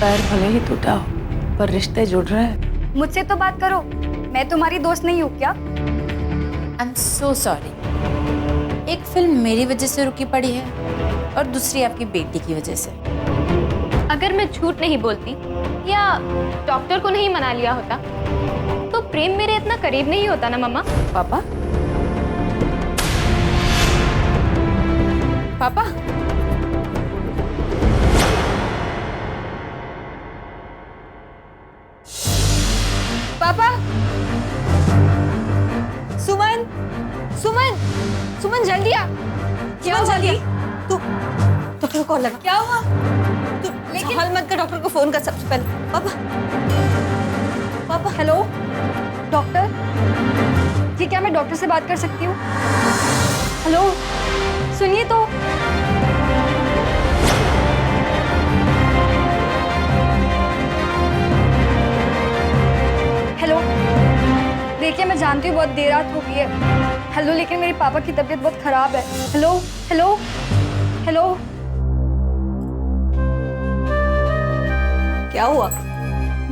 पैर भले ही टूटा हो, पर रिश्ते जुड़ रहे हैं। मुझसे तो बात करो, मैं तुम्हारी दोस्त नहीं हूँ क्या? I am so sorry. एक फिल्म मेरी वजह से रुकी पड़ी है और दूसरी आपकी बेटी की वजह से। अगर मैं झूठ नहीं बोलती या डॉक्टर को नहीं मना लिया होता तो प्रेम मेरे इतना करीब नहीं होता ना मम्मा। पापा, पापा, पापा, सुमन, सुमन, सुमन जल्दी आ। क्या जल्दी? तू डॉक्टर को कॉल लगा। क्या हुआ? तू हॉल मत कर, डॉक्टर को फोन कर सबसे पहले। पापा, पापा, हेलो डॉक्टर, जी क्या मैं डॉक्टर से बात कर सकती हूँ? हेलो, सुनिए तो। हेलो, देखिए मैं जानती हूँ बहुत देर रात हो गई है। हेलो, लेकिन मेरे पापा की तबीयत बहुत खराब है। Hello, hello, hello. क्या हुआ?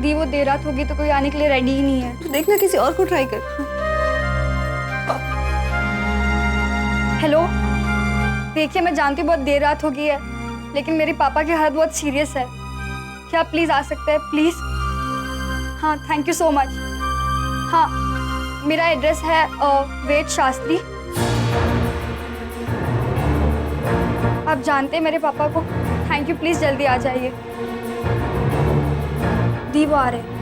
दी वो देर रात होगी तो कोई आने के लिए रेडी ही नहीं है। तू देखना किसी और को ट्राई कर। हेलो, देखिए मैं जानती हूँ बहुत देर रात हो गई है, लेकिन मेरे पापा की हालत बहुत सीरियस है। क्या आप प्लीज आ सकते हैं प्लीज? हाँ, थैंक यू सो मच। हाँ, मेरा एड्रेस है वेद शास्त्री। आप जानते हैं मेरे पापा को। थैंक यू, प्लीज जल्दी आ जाइए। दी वो आ रहे।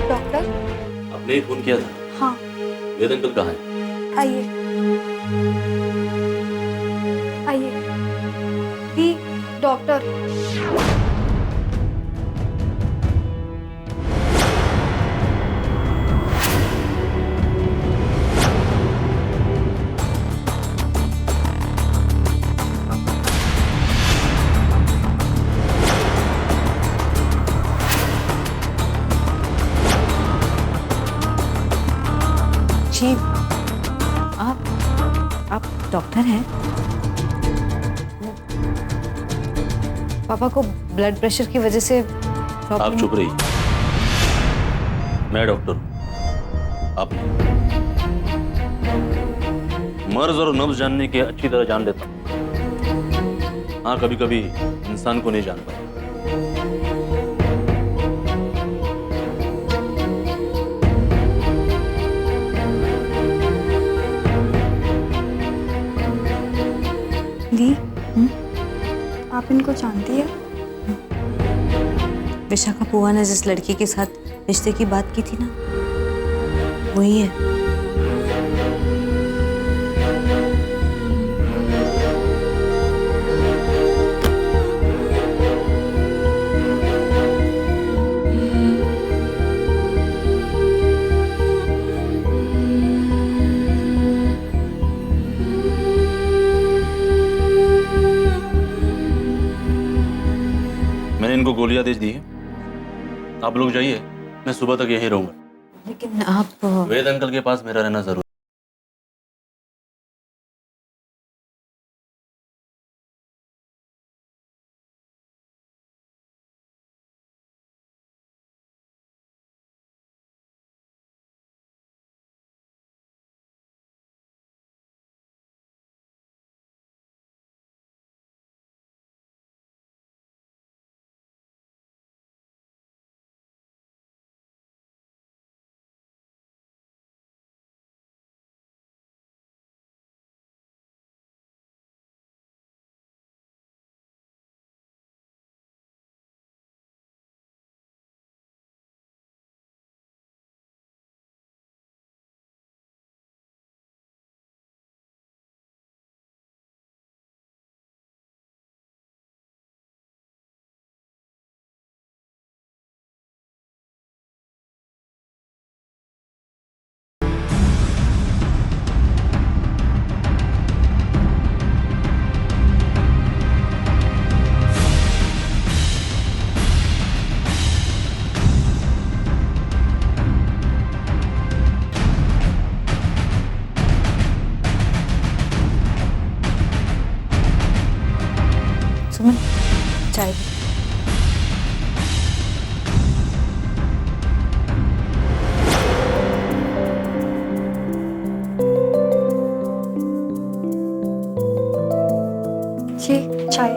डॉक्टर? आपने ही फोन किया था? हाँ, वेद अंकल कहाँ है? आइए, आइए। दी, डॉक्टर। जी, आप डॉक्टर हैं? पापा को ब्लड प्रेशर की वजह से आप चुप रहिए। मैं डॉक्टर हूं, आप नहीं। मर्ज और नब्ज जानने के अच्छी तरह जान लेता हूं। हाँ, कभी कभी इंसान को नहीं जान पाता। दी, आप इनको जानती है? विशाखा बुआ ने जिस लड़की के साथ रिश्ते की बात की थी ना, वही है। मैंने इनको गोलियां दे दी है। आप लोग जाइए, मैं सुबह तक यहीं रहूंगा। लेकिन आप वेद अंकल के पास मेरा रहना जरूरी। सुमन चाय दे। ये चाय।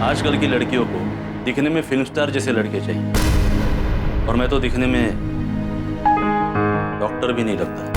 आजकल की लड़कियों को दिखने में फिल्म स्टार जैसे लड़के चाहिए, और मैं तो दिखने में डॉक्टर भी नहीं लगता।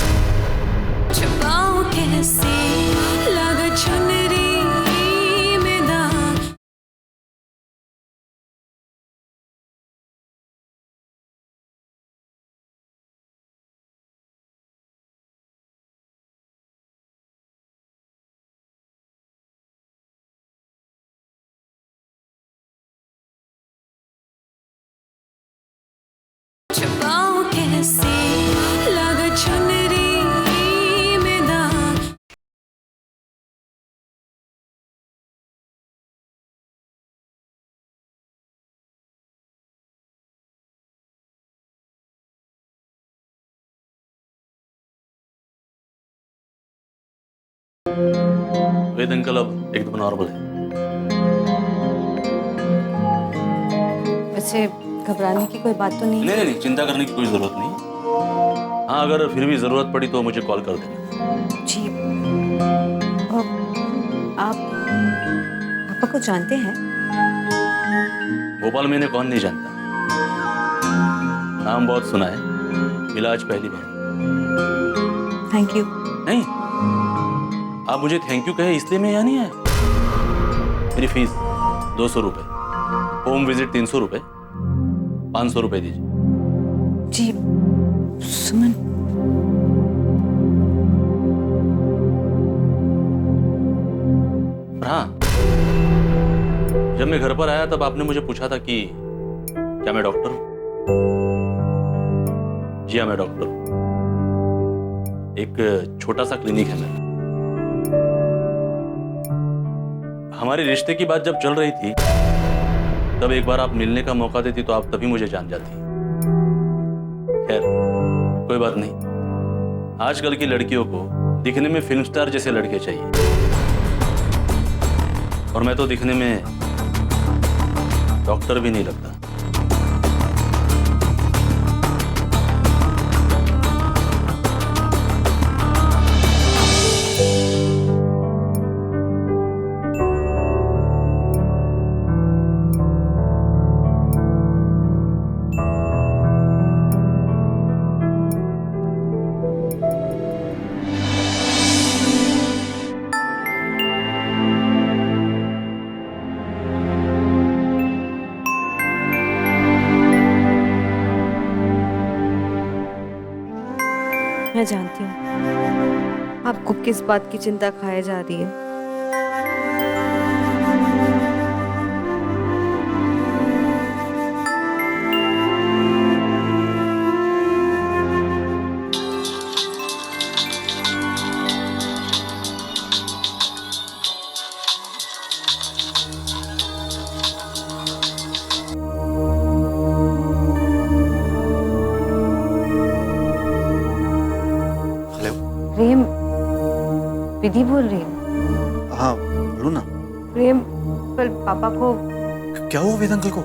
वेद अंकल अब एकदम नॉर्मल है। वैसे घबराने की कोई बात तो नहीं? नहीं, चिंता करने की कोई जरूरत नहीं। हाँ, अगर फिर भी जरूरत पड़ी तो मुझे कॉल कर देना। जी। आप पापा को जानते हैं? भोपाल में इन्हें कौन नहीं जानता, नाम बहुत सुना है, मिला आज पहली बार। Thank you. नहीं, आप मुझे थैंक यू कहे इसलिए मैं यहाँ नहीं आया। मेरी फीस 200 रुपए, होम विजिट 300 रुपए, 500 रुपए दीजिए। जी सुमन, हाँ, जब मैं घर पर आया तब आपने मुझे पूछा था कि क्या मैं डॉक्टर हूं। जी हाँ, मैं डॉक्टर हूं। एक छोटा सा क्लिनिक है मेरा। हमारे रिश्ते की बात जब चल रही थी तब एक बार आप मिलने का मौका देती तो आप तभी मुझे जान जाती। खैर, कोई बात नहीं। आजकल की लड़कियों को दिखने में फिल्म स्टार जैसे लड़के चाहिए, और मैं तो दिखने में डॉक्टर भी नहीं लगता। मैं जानती हूँ आपको किस बात की चिंता खाए जा रही है। प्रेम, विधि बोल रही हूँ। हाँ बोलो ना। प्रेम, कल पापा को क्या हुआ वेद अंकल को?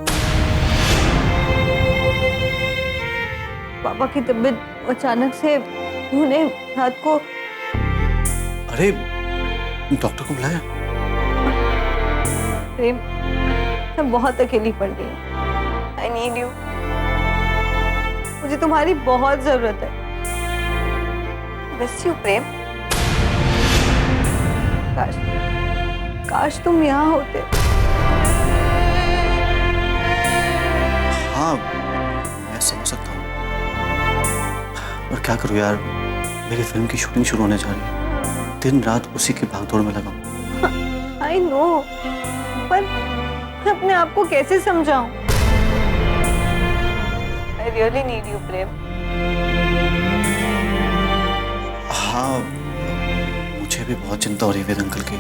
पापा की तबीयत अचानक से उन्हें रात को। अरे डॉक्टर को बुलाया? प्रेम, मैं बहुत अकेली पड़ गई हूँ। आई नीड यू। मुझे तुम्हारी बहुत जरूरत है। मिस यू प्रेम। काश तुम यहाँ होते। हाँ मैं समझ सकता हूँ, पर क्या करूँ यार, मेरी फिल्म की शूटिंग शुरू होने जा रही है। दिन रात उसी की भागदौड़ में लगा हूँ। आई नो, पर मैं अपने आप को कैसे समझाऊं? आई रियली नीड यू प्रेम। हाँ मुझे भी बहुत चिंता हो रही है वेद अंकल की।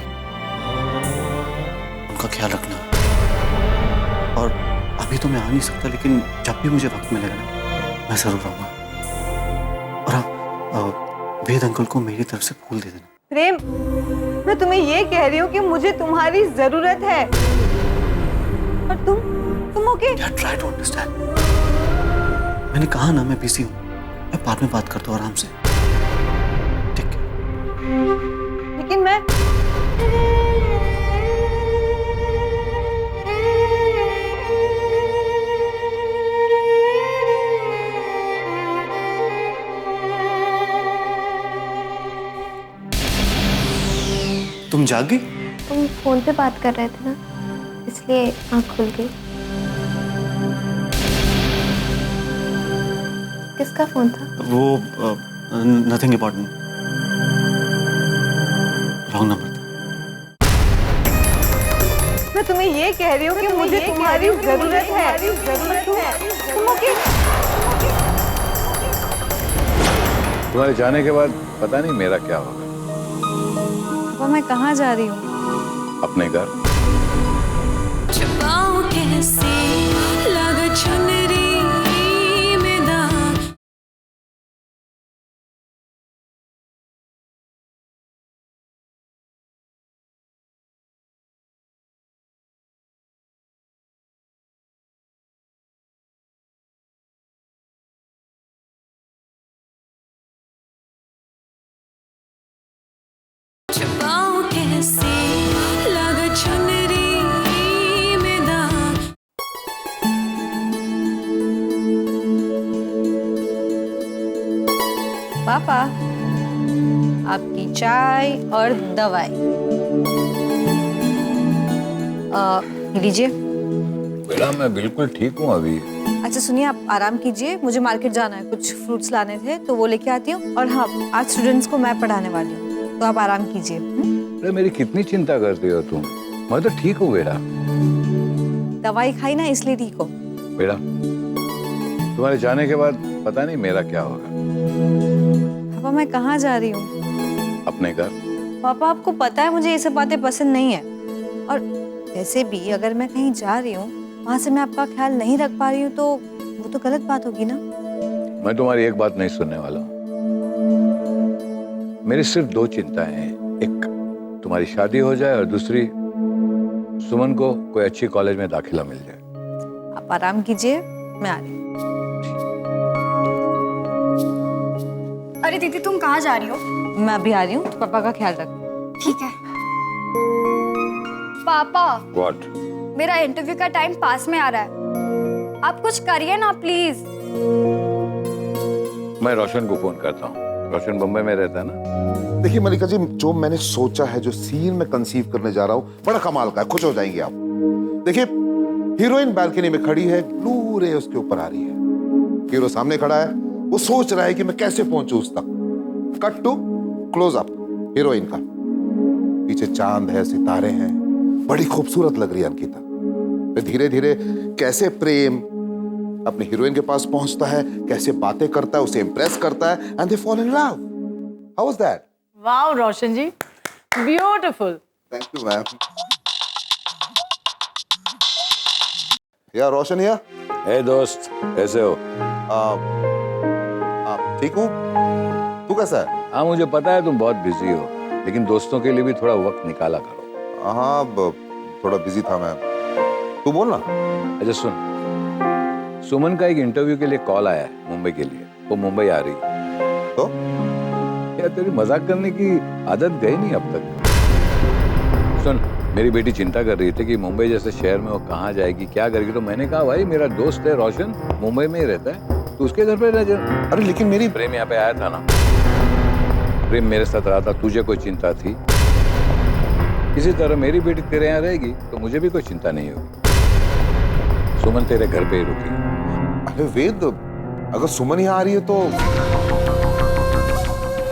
उनका ख्याल रखना। और अभी तो मैं आ नहीं सकता, लेकिन जब भी मुझे वक्त मिलेगा ना मैं जरूर आऊंगा। और हाँ, वेद अंकल को मेरी तरफ से फूल दे देना। प्रेम, मैं तुम्हें ये कह रही हूँ कि मुझे तुम्हारी जरूरत है। और तुम ओके? यार ट्राई टू अंडरस्टैंड। मैंने कहा ना मैं बिजी हूँ, मैं बाद में बात करता हूँ आराम से, ठीक है? लेकिन मैं तुम जाग गई? तुम फोन पे बात कर रहे थे ना, इसलिए आँख खुल गई। किसका फोन था? वो नथिंग इम्पोर्टेंट, रॉन्ग नंबर था। मैं तुम्हें ये कह रही हूँ कि मुझे तुम्हारी जरूरत है। तुम ओके? तुम्हारे जाने के बाद पता नहीं मेरा क्या होगा। पापा मैं कहाँ जा रही हूँ? अपने घर। छुपाऊं कैसे लगा चुनरी में दाग। छुपाऊं कैसे लगा चुनरी में दाग। पापा आपकी चाय और दवाई लीजिए। बेटा मैं बिल्कुल ठीक हूँ अभी। अच्छा सुनिए, आप आराम कीजिए, मुझे मार्केट जाना है, कुछ फ्रूट्स लाने थे तो वो लेके आती हूँ। और हाँ, आज स्टूडेंट्स को मैं पढ़ाने वाली हूँ, तो आप आराम कीजिए। अरे मेरी कितनी चिंता करती हो तुम, मैं तो ठीक हूँ बेटा। दवाई खाई ना, इसलिए ठीक हो। बेटा तुम्हारे जाने के बाद पता नहीं मेरा क्या होगा। पापा मैं कहाँ जा रही हूँ? अपने घर। पापा आपको पता है मुझे ये सब बातें पसंद नहीं है, और वैसे भी अगर मैं कहीं जा रही हूँ वहां से मैं आपका ख्याल नहीं रख पा रही हूँ तो वो तो गलत बात होगी ना। मैं तुम्हारी एक बात नहीं सुनने वाला हूँ। मेरी सिर्फ दो चिंताएं हैं, एक तुम्हारी शादी हो जाए और दूसरी सुमन को कोई अच्छी कॉलेज में दाखिला मिल जाए। आप आराम कीजिए, मैं आ रही हूँ। अरे दीदी तुम कहाँ जा रही हो? मैं अभी आ रही हूँ, तो पापा का ख्याल रख। ठीक है। पापा What? मेरा इंटरव्यू का टाइम पास में आ रहा है, आप कुछ करिए ना प्लीज। मैं रोशन को फोन करता हूँ, रोशन बम्बई में रहता है ना। देखिए मलिका जी, जो मैंने सोचा है, जो सीन मैं कंसीव करने जा रहा हूँ, बड़ा कमाल का है, खुश हो जाएंगे आप। देखिए हीरोइन बालकनी में खड़ी है, ब्लू रे उसके ऊपर आ रही है, हीरो सामने खड़ा है, वो सोच रहा है कि मैं कैसे पहुंचूं उस तक। Cut to close up heroine का, पीछे चांद है, सितारे हैं, बड़ी खूबसूरत लग रही है अंकिता। फिर धीरे धीरे कैसे प्रेम अपनी हीरोइन के पास पहुंचता है, कैसे बातें करता है, उसे इंप्रेस करता है, and they fall in love. How was that? Wow Roshan ji, beautiful. Thank you ma'am. या रोशन या हे दोस्त, कैसे हो? ठीक हूँ, तू कैसा है? हाँ मुझे पता है तुम बहुत बिजी हो, लेकिन दोस्तों के लिए भी थोड़ा वक्त निकाला करो। हाँ थोड़ा बिजी था मैं, तू बोल ना। अच्छा सुन, सुमन का एक इंटरव्यू के लिए कॉल आया है मुंबई के लिए, वो मुंबई आ रही है। तो यार तेरी मजाक करने की आदत गई नहीं अब तक। सुन, मेरी बेटी चिंता कर रही थी कि मुंबई जैसे शहर में वो कहाँ जाएगी, क्या करेगी, तो मैंने कहा भाई मेरा दोस्त है रोशन, मुंबई में ही रहता है, तू उसके घर पे रह जा। अरे लेकिन मेरी प्रेम यहाँ पे आया था ना, प्रेम मेरे साथ रहा था, तुझे कोई चिंता थी? इसी तरह मेरी बेटी तेरे यहाँ रहेगी तो मुझे भी कोई चिंता नहीं होगी। सुमन तेरे घर पे ही रुकेगी। अरे वेद, अगर सुमन यहाँ आ रही है तो?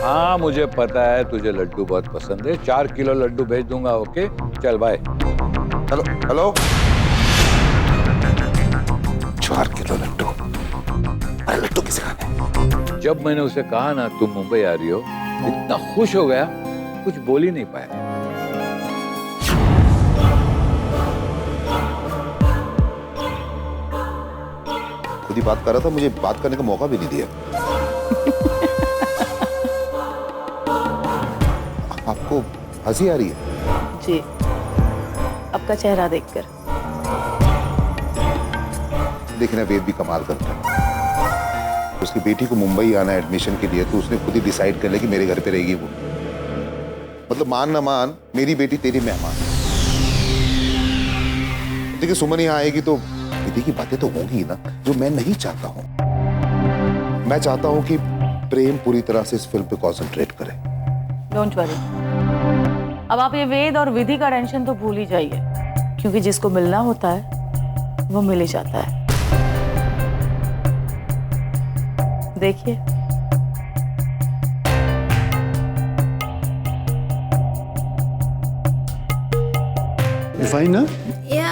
हाँ मुझे पता है तुझे लड्डू बहुत पसंद है, 4 किलो लड्डू भेज दूंगा। ओके चल bye. Hello hello, 4 kilo laddu? अरे लड्डू किसे खाने? जब मैंने उसे कहा ना तुम मुंबई आ रही हो, इतना खुश हो गया कुछ बोल ही नहीं पाया। खुद ही बात कर रहा था, मुझे बात करने का मौका भी नहीं दिया। आपको हंसी आ रही है? जी, आपका चेहरा देखकर। देखना वेद भी कमाल करता है। उसकी बेटी को मुंबई आना है एडमिशन के लिए, तो उसने खुद ही डिसाइड कर लिया कि मेरे घर पे रहेगी वो। मतलब मान ना मान, मेरी बेटी तेरी मेहमान। देखिए सुमन यहाँ आएगी तो दीदी की बातें तो होंगी ना, जो मैं नहीं चाहता हूँ। मैं चाहता हूँ कि प्रेम पूरी तरह से इस फिल्म पे कंसंट्रेट करे। डोंट वरी, अब आप ये वेद और विधि का टेंशन तो भूल ही जाइए, क्योंकि जिसको मिलना होता है वो मिल ही जाता है। देखिए, फाइन ना? या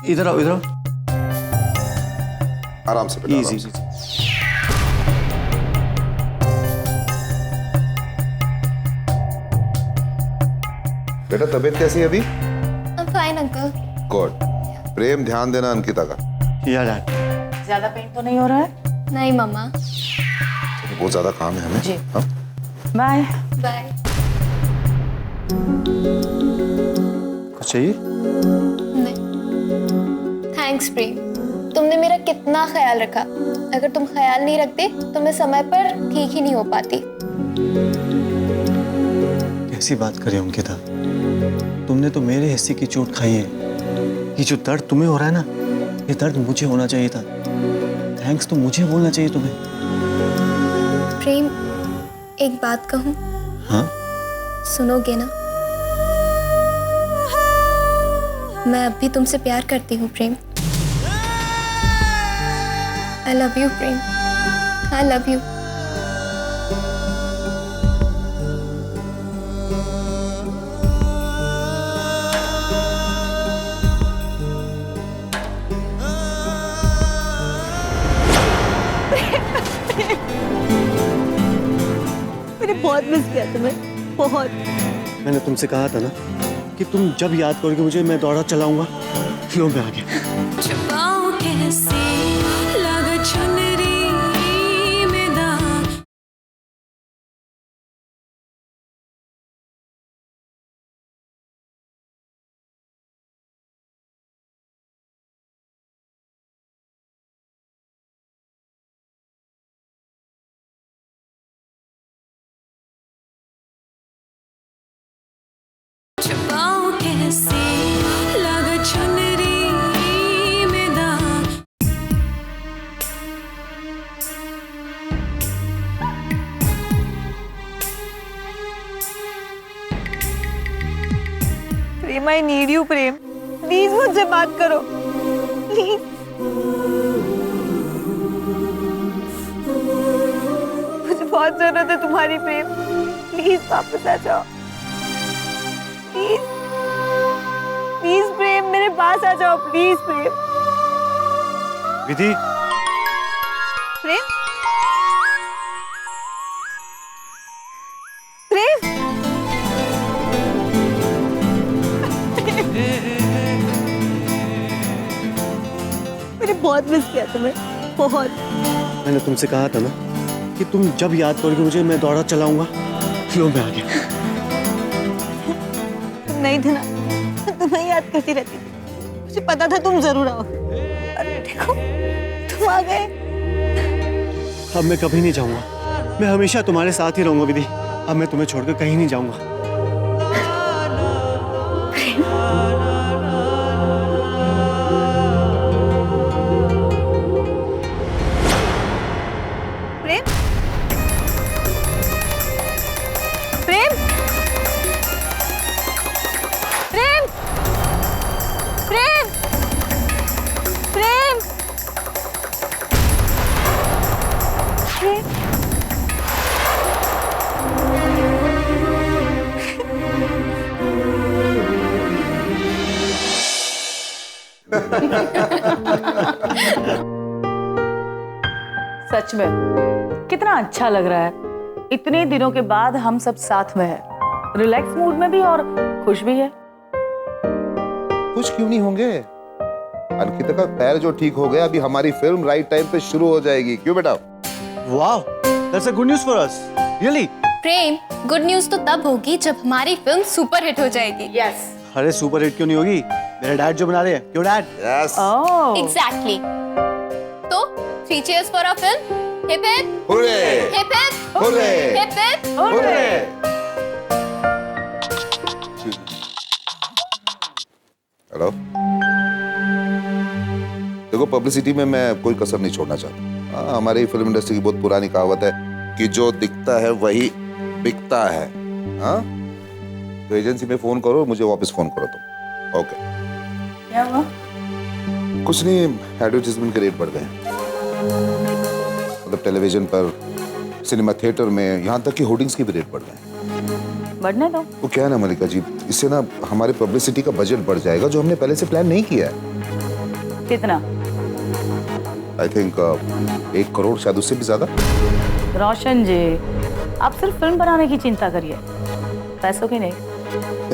इधर आओ, इधर आओ। आराम से बेटा, आराम इजी से। बेटा तबीयत कैसी है अभी? Fine uncle. गॉड। प्रेम ध्यान देना अंकिता का। यार ज्यादा पेन तो नहीं हो रहा है? नहीं मम्मा। बहुत ज्यादा काम है हमें। जी। हाँ? बाय। बाय। कुछ चाहिए? नहीं, थैंक्स प्रेम, तुमने मेरा कितना ख्याल रखा। अगर तुम ख्याल नहीं रखते तो मैं समय पर ठीक ही नहीं हो पाती। कैसी बात करें अंकिता, तुमने तो मेरे हिस्से की चोट खाई है। ये जो दर्द तुम्हें हो रहा है ना, ये दर्द मुझे होना चाहिए था। थैंक्स तो मुझे बोलना चाहिए तुम्हें। प्रेम, एक बात कहूँ? हाँ? सुनोगे ना? मैं अब भी तुमसे प्यार करती हूँ प्रेम। I love you Prem, I love you। मैंने बहुत मिस किया तुम्हें, बहुत। मैंने तुमसे कहा था ना कि तुम जब याद करोगे मुझे, मैं दौड़ा चलाऊंगा। लो मैं आ गया। छुपाऊं कैसे लग चुनरी में दाग। छुपाऊं कैसे लग चुनरी में दाग। Prem, I need you Prem, please मुझसे बात करो, प्लीज। मुझे बहुत जरूरत है तुम्हारी प्रेम, प्लीज वापस आ जाओ, प्लीज प्लीज प्रेम, मेरे पास आ जाओ प्लीज प्रेम। विधि, प्रेम, प्रेम, मैंने बहुत मिस किया तुम्हें, बहुत। मैंने तुमसे कहा था ना कि तुम जब याद करोगे मुझे, मैं दौड़ा चलाऊंगा। लो मैं आ गया। तुम नहीं थे ना, तुम्हें याद करती रहती थी। मुझे पता था तुम जरूर आओगे, और देखो तुम आ गए। अब मैं कभी नहीं जाऊंगा, मैं हमेशा तुम्हारे साथ ही रहूंगा विधि। अब मैं तुम्हें छोड़कर कहीं नहीं जाऊंगा। प्रेम, प्रेम, प्रेम, प्रेम, प्रेम, प्रेम। सच में कितना अच्छा लग रहा है। इतने दिनों के बाद हम सब साथ में हैं, रिलैक्स मूड में भी और खुश भी है। खुश क्यों नहीं होंगे? अंकिता का पैर जो ठीक हो गया, अभी हमारी फिल्म राइट टाइम पे शुरू हो जाएगी। क्यों बेटा? वाह, that's a good news for us, really. Prem, good news तो तब होगी जब हमारी फिल्म सुपर हिट हो जाएगी। यस। अरे सुपर हिट क्यों नहीं होगी? मेरे डैड जो बना रहे हैं, क्यों डैड? यस। ओह। एग्जैक्टली। तो 3 cheers for our film. Hip hip. Hurray! Hip hip. Hurray! Hip hip. Hurray! Hello. देखो, पब्लिसिटी में मैं कोई कसर नहीं छोड़ना चाहता। हमारी फिल्म इंडस्ट्री की बहुत पुरानी कहावत है कि जो दिखता है वही बिकता है। हाँ, तो एजेंसी में फोन करो, मुझे वापस फोन करो तुम। ओके। क्या हुआ? कुछ नहीं, एडवर्टाइजमेंट के रेट बढ़ गए। मतलब टेलीविजन पर, सिनेमा थिएटर में, यहाँ तक कि होर्डिंग्स के भी रेट बढ़ गए। बढ़ने दो। वो क्या है ना मलिका जी, इससे ना हमारे पब्लिसिटी का बजट बढ़ जाएगा जो हमने पहले से प्लान नहीं किया है। कितना? आई थिंक 1 करोड़, शायद उससे भी ज्यादा। रोशन जी, आप सिर्फ फिल्म बनाने की चिंता करिए, पैसों की नहीं।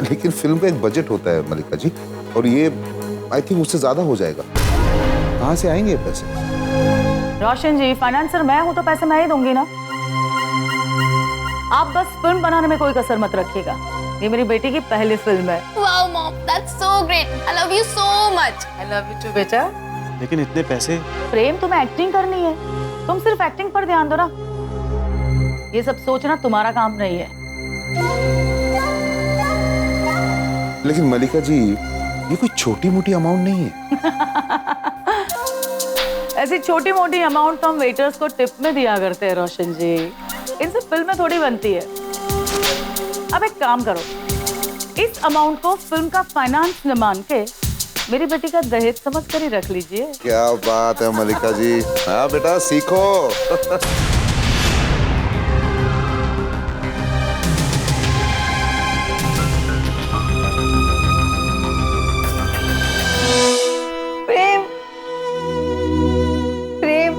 लेकिन फिल्म का एक बजट होता है मलिका जी, और ये आई थिंक उससे ज्यादा हो जाएगा। कहाँ से आएंगे पैसे? रोशन जी, फाइनेंसर मैं हूं तो पैसे मैं ही दूंगी ना। आप बस फिल्म बनाने में कोई कसर मत रखिएगा। ये मेरी बेटी की पहली फिल्म है। Wow, mom, that's so great. I love you so much. I love you too, बेटा। लेकिन इतने पैसे? प्रेम, तुम्हें एक्टिंग करनी है, तुम सिर्फ एक्टिंग पर ध्यान दो ना। ये सब सोचना तुम्हारा काम नहीं है। लेकिन मलिका जी, ये कोई छोटी मोटी अमाउंट नहीं है। ऐसी छोटी मोटी अमाउंट तो हम वेटर्स को टिप में दिया करते हैं रोशन जी, इनसे फिल्में थोड़ी बनती है। अब एक काम करो, इस अमाउंट को फिल्म का फाइनेंस न मान के मेरी बेटी का दहेज समझ कर ही रख लीजिए। क्या बात है मलिका जी। हाँ बेटा, सीखो। प्रेम, प्रेम,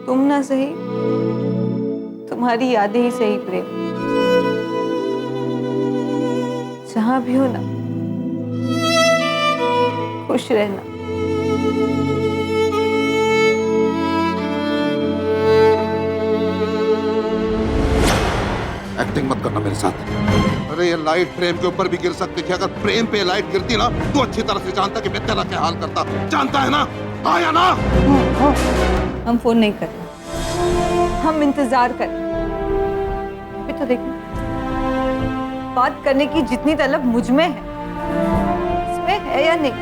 तुम ना सही, तुम्हारी यादें ही सही प्रेम। जहां भी हो ना, खुश रहना। एक्टिंग मत करना मेरे साथ। अरे ये लाइट प्रेम के ऊपर भी गिर सकती थी। अगर प्रेम पे लाइट गिरती ना, तो अच्छी तरह से जानता कि मैं तेरा क्या हाल करता। जानता है ना? आया ना? हम फोन नहीं कर रहे, हम इंतजार कर रहे। अभी तो देखो, बात करने की जितनी तलब मुझ में है, इसमें है या नहीं?